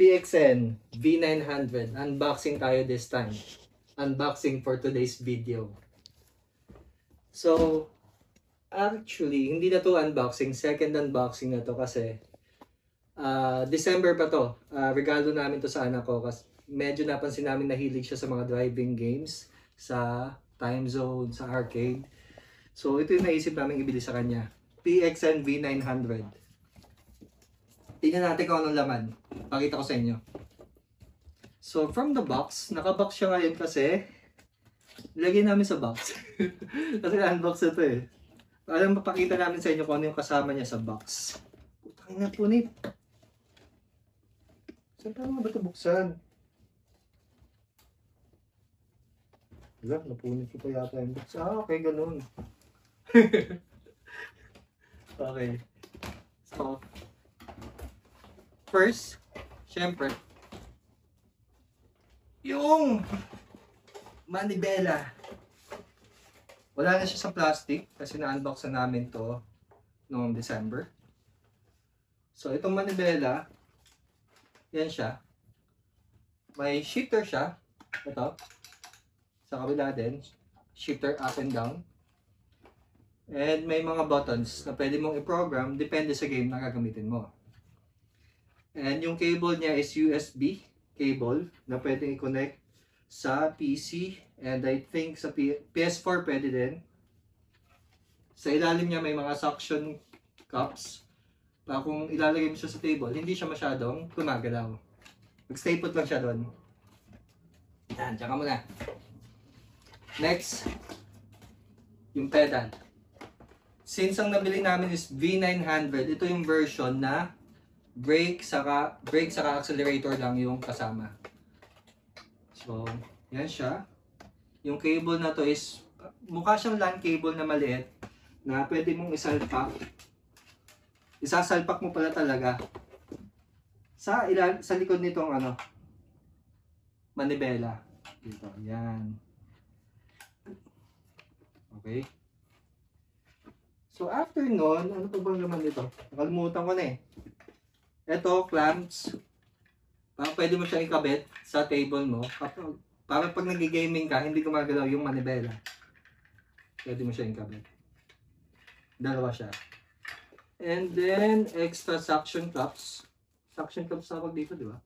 PXN V900. Unboxing tayo this time. Unboxing for today's video. So, actually, hindi na to unboxing. Second unboxing na to kasi December pa to. Regalo namin to sa anak ko kasi medyo napansin namin nahilig siya sa mga driving games, sa time zone, sa arcade. So, ito yung naisip namin ibili sa kanya. PXN V900. Tingnan natin kung anong laman. Pakita ko sa inyo. So, from the box, nakabox siya ngayon kasi nilagay namin sa box. Kasi unbox na to eh. Para mapakita namin sa inyo kung ano yung kasama niya sa box. Putang ina, punit. Saan pa nga ba ito buksan? Wala, napunit ko pa yata yung box. Okay, ganun. Okay. So, first, syempre, yung manibela. Wala na siya sa plastic kasi na-unbox na namin to noong December. So, itong manibela, yan siya. May shifter siya. Ito. Sa kabila din. Shifter up and down. And may mga buttons na pwede mong i-program depende sa game na gagamitin mo. And yung cable niya is USB cable na pwedeng i-connect sa PC and I think sa PS4 pwede din. Sa ilalim niya may mga suction cups para kung ilalagay mo siya sa table, hindi siya masyadong gumagalaw. Mag-stay put lang siya doon. Yan, tsaka muna. Next, yung pedal. Since ang nabili namin is V900, ito yung version na brake saka accelerator lang yung kasama. So, yan siya. Yung cable na to is mukha siyang LAN cable na maliit na pwede mong isalpak. Isasalpak mo pala talaga sa likod nitong manibela. Dito, yan. Okay. So after nun, ano pa bang laman dito? Nakalimutan ko na eh. Ito, clamps. Parang pwede mo siyang ikabit sa table mo. Para pag nag-gaming ka, hindi gumagalaw yung manibela. Pwede mo siyang ikabit. Dalawa siya. And then, extra suction cups. Suction cups tawag dito, di ba?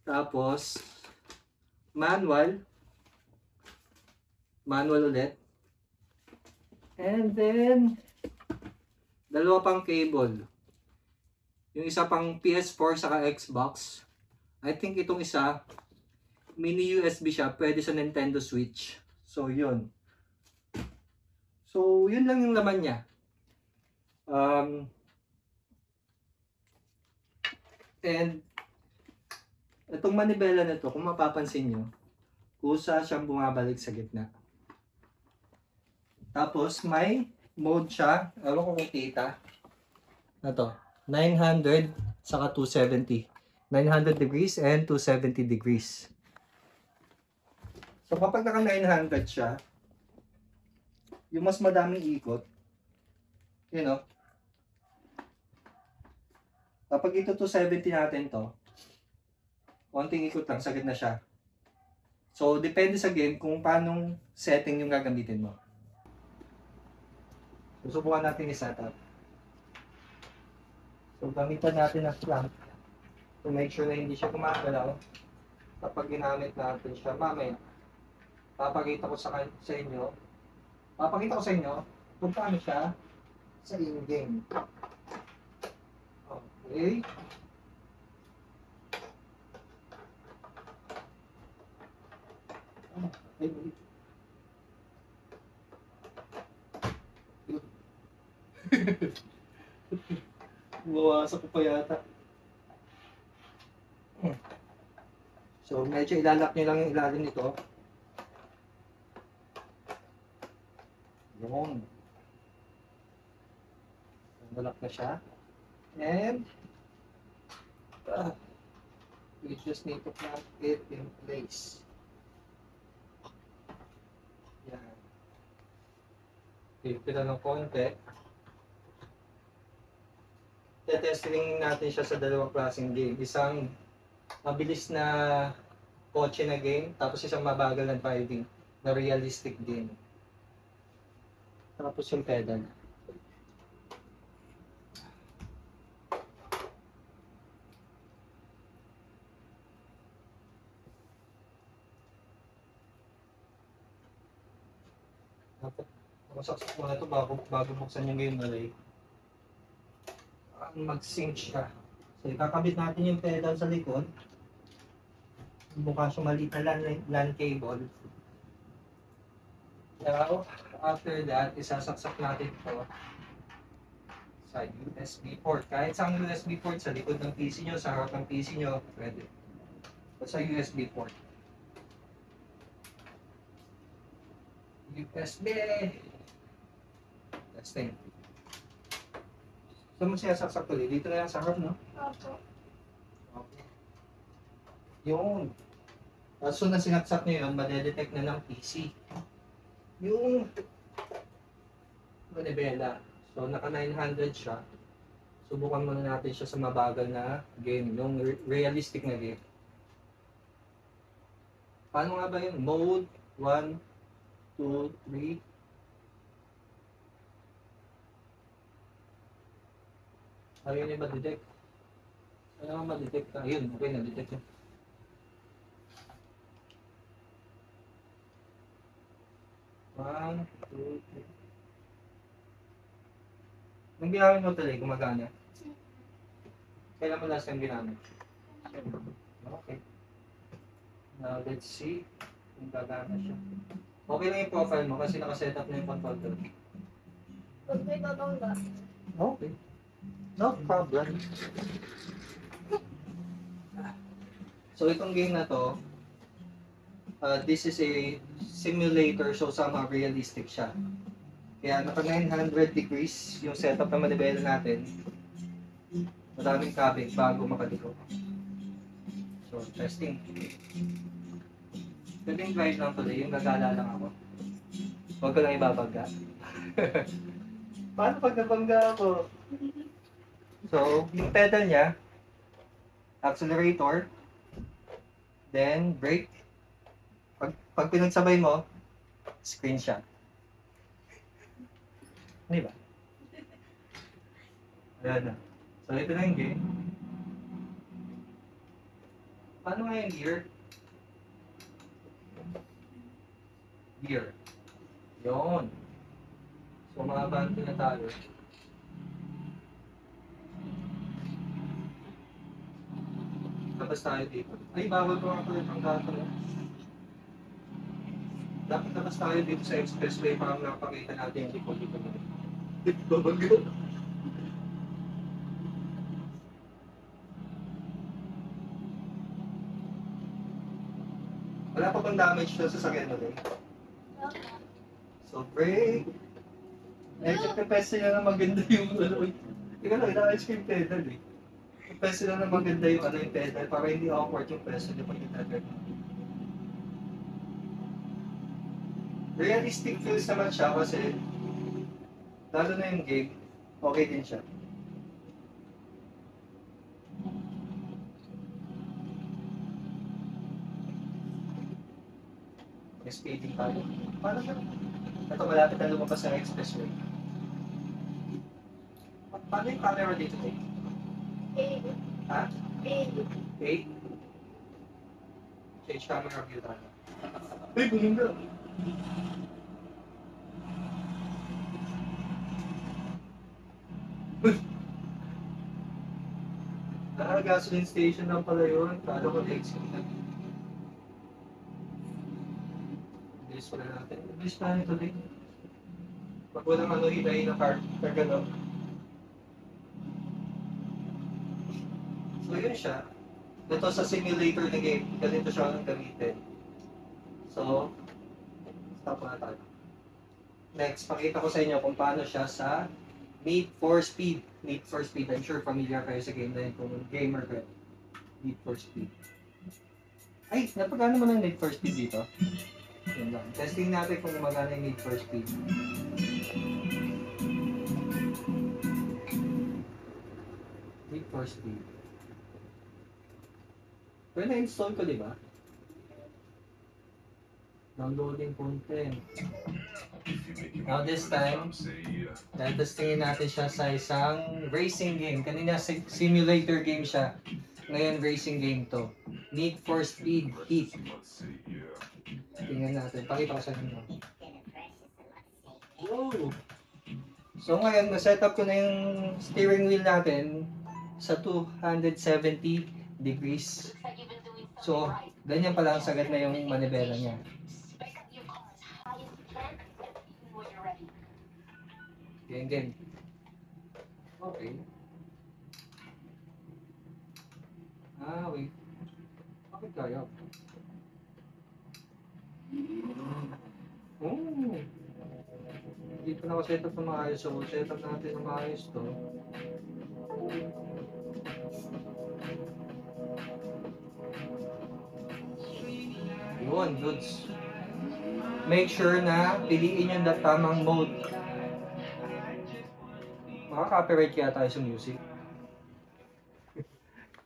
Tapos, manual. Manual ulit. And then, dalawa pang cable. Yung isa pang PS4 saka Xbox. I think itong isa, mini USB siya. Pwede sa Nintendo Switch. So, yun. So, yun lang yung laman niya. And, itong manibela na to, kung mapapansin nyo, kusa siyang bumabalik sa gitna. Tapos, may mode siya. Ewan ko kung kita. Na to. 900 saka 270. 900 degrees and 270 degrees. So, kapag naka 900 siya, yung mas madaming ikot, you know, kapag ito 270 natin to, konting ikot lang, sagad na siya. So, depende sa game kung paanong setting yung gagamitin mo. Susubukan natin i-setup. So, gamitan natin ang clamp to make sure na hindi siya gumagalaw kapag ginamit natin siya. Mamaya, papakita ko sa inyo kung paano siya sa in-game. Okay. Buwasak ko pa yata. So, medyo ilalak nyo lang yung ilalim nito. Yun. Nalak na siya. And, we just need to clamp it in place. Yan. Pipila ng konti. testing natin siya sa dalawang klaseng game. Isang mabilis na kotse na game, tapos isang mabagal na driving na realistic game. Tapos yung pedal. Dapat masaksak mo na ito bago buksan yung game relay. Mag-sync siya. So, ikakabit natin yung pedal sa likod. Bukas yung maliit na LAN cable. Now, after that, isasaksak natin ito sa USB port. Kahit sa USB port, sa likod ng PC nyo, sa harap ng PC nyo, pwede. O sa USB port. USB! Testing. Saan mo siya saksak ulit? Dito na yan sa harap, no? Opo. Okay. Yun. Tapos na sinaksak nyo yun, madedetect na ng PC. Yung manibela. So, naka 900 siya. Subukan muna natin siya sa mabagal na game. Yung realistic na game. Paano nga ba yun? Mode 1, 2, 3. Ayun yung ma-detect. Ano nga ma-detect? Ayun, okay, na-detect yun. One, two, three. Nung ginamit mo tuloy, gumagana. Kailan mo last time ginamit? Okay. Now, let's see kung gagana siya. Okay lang yung profile mo kasi nakaset up na yung control ko. Huwag may babangga. Okay. No problem. So, itong game na to, this is a simulator, so somehow realistic siya. Kaya naka 900 degrees yung setup na manibela natin. Maraming kabig bago makadiko. So, testing. Pwedeng drive lang tuloy, yung gagala lang ako. Huwag ko lang ibabangga. Paano pag nabangga ako? So, yung pedal niya, accelerator, then brake. Pag pinagsabay mo, screenshot. Di ba? Ayan na. So, ito na yung game. Paano nga yung gear? Gear. Yun. So, makabante na tayo. Labas tayo dito. Ay, bawal ko nga pala ang gato. Dapat labas tayo dito sa expressway para nakapakita natin yung likod dito. Dito ba? Wala pa bang damage na sa sakyan mo din? So, brake. Medyo pepes sila na maganda yung ano. Ikaw lang, ina-ice cream pedal eh. Pepes sila na maganda yung ano yung pedal para hindi awkward yung peso niya pag itagad. Realistic feels naman siya kasi lalo na yung game, okay din siya. May speeding tayo. Paano ba? Ito malapit na lumabas ng expressway. Paano yung camera dito? Ha? 8? Change camera view tayo. Uy, bumingga! Gasoline station lang pala yun. Kala ko exit na. Bilis pala natin. Bilis na ito din. Pag walang ano, hinay na car, kagalaw. So yun siya. Ito sa simulator na game, ganito siya ang gamitin. So, stop na tayo. Next, pakita ko sa inyo kung paano siya sa Need for Speed. Need for Speed. I'm sure familiar kayo sa game na yun kung gamer kayo. Need for Speed. Ay, napagano mo ng Need for Speed dito? Yun lang. Testing natin kung magana yung Need for Speed. for Speed. Pero na-install ko, di ba? Downloading content. Now this time, testingin natin siya sa isang racing game. Kanina simulator game siya. Ngayon racing game to. Need for Speed Heat. Tingnan natin. Pakita ko sa inyo. Whoa! So ngayon, na-set up ko na yung steering wheel natin sa 270 degrees. So, ganyan pala ang sagad na yung manibela niya. Ganyan. Okay. Wait. Bakit kaya? Oh! Hindi pa naka-set up na maayos. So, set up natin na maayos to. Yun, goods. Make sure na piliin yung tamang mode. Maka-copyright kaya tayo sa music.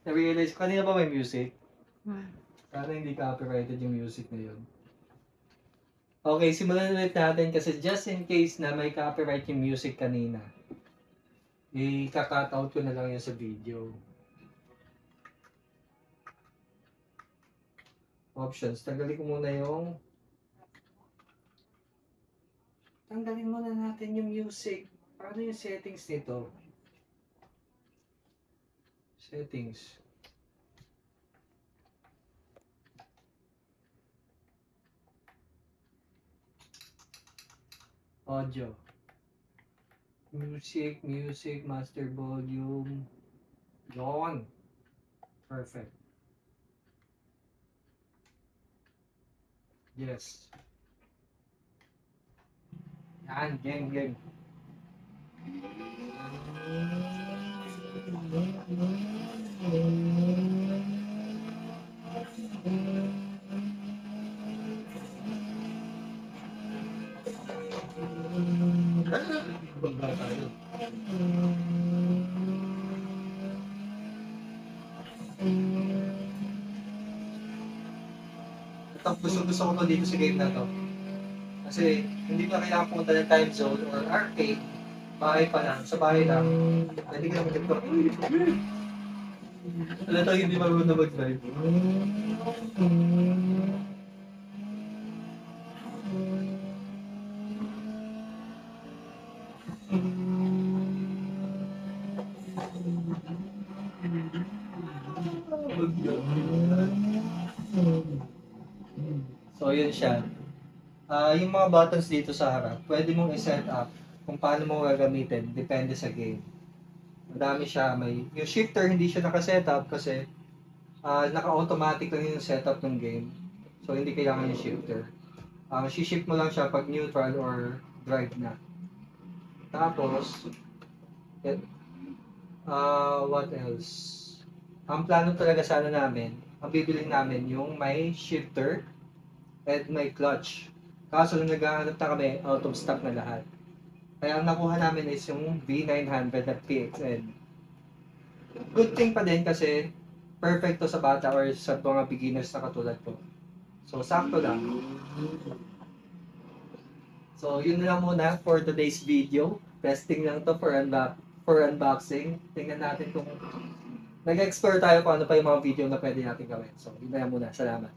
Na-realize ko, kanina ba may music? Sana hindi copyrighted yung music na yun. Okay, simulan ulit natin kasi just in case na may copyright yung music kanina, i-cut out ko na lang yun sa video. Options, tanggalin ko muna yung... Tanggalin muna natin yung music. Paano yung settings nito? Settings. Audio. Music, master volume. Yun. Perfect. Yes. Yan, game. Bangga tayo. Ito, gusto ko to dito sa game na to. Kasi hindi pa kailangan pumunta ng time zone or arcade. Bahay pa lang, sa bahay lang. Pwede ka naman dito. Wala tayo hindi marunong na mag-drive. So, yun siya. Yung mga buttons dito sa harap, pwede mong i-set up kung paano mo gagamitin, depende sa game. Madami siya, yung shifter hindi siya naka-set up kasi naka-automatic lang yung setup ng game. So hindi kailangan yung shifter. Si-shift mo lang siya pag neutral or drive na. Tapos, what else? Ang plano talaga sana namin, ang bibilin namin yung may shifter at may clutch. Kaso nung naghahanap na kami, out of stock na lahat. Kaya ang nakuha namin is yung V900 at PXN. Good thing pa din kasi perfect to sa bata or sa mga beginners na katulad ko. So, sakto lang. So, yun na lang muna for today's video. Testing lang to for unboxing. Tingnan natin kung nag-explore tayo kung ano pa yung mga video na pwede natin gawin. So, yun na lang muna. Salamat.